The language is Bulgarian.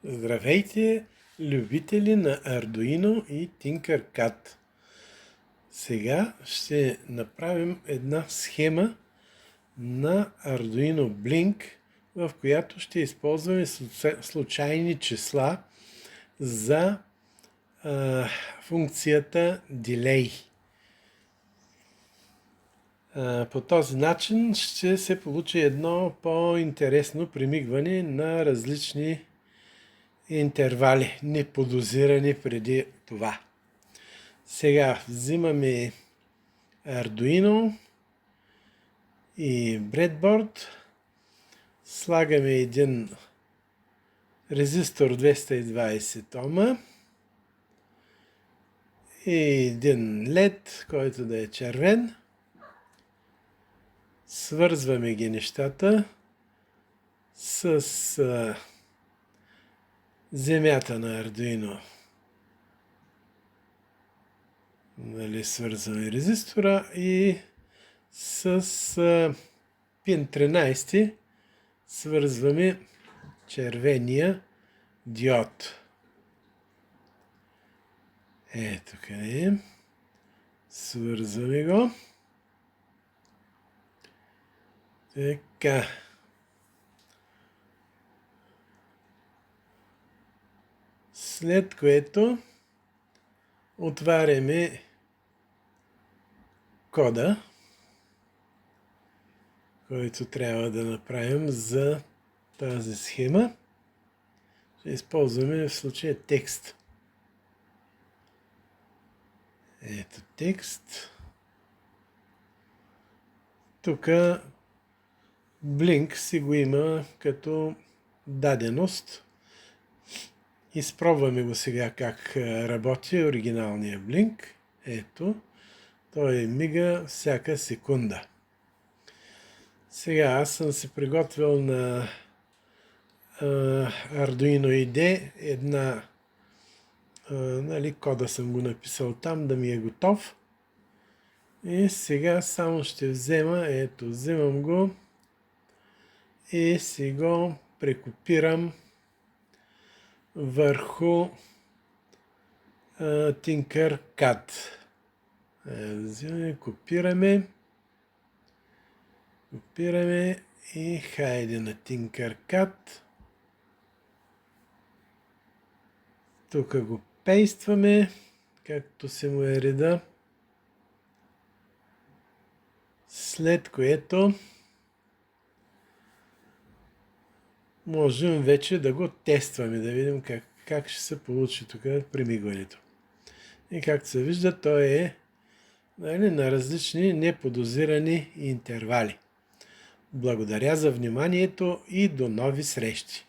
Здравейте, любители на Arduino и Tinkercad! Сега ще направим една схема на Arduino Blink, в която ще използваме случайни числа за функцията Delay. По този начин ще се получи едно по-интересно примигване на различни интервали, неподозирани преди това. Сега взимаме Arduino и Breadboard, слагаме един резистор 220 Ома и един LED, който да е червен. Свързваме ги нещата с земята на Arduino. Свързваме резистора и с пин 13 свързваме червения диод. Ето къде е. Свързваме го. Така. След което отваряме кода, който трябва да направим за тази схема. Ще използваме в случая текст. Ето текст. Тук Blink си го има като даденост. Изпробваме го сега как работи оригиналния Blink. Ето, той мига всяка секунда. Сега аз съм се приготвил на Arduino IDE една, кода съм го написал там, да ми е готов. И сега само ще вземам го и си го прекопирам върху Tinkercad. Копираме и хайде на Tinkercad. Тук го пействаме, както се му е реда. След което можем вече да го тестваме, да видим как ще се получи тук примигването. И както се вижда, той е на различни неподозирани интервали. Благодаря за вниманието и до нови срещи!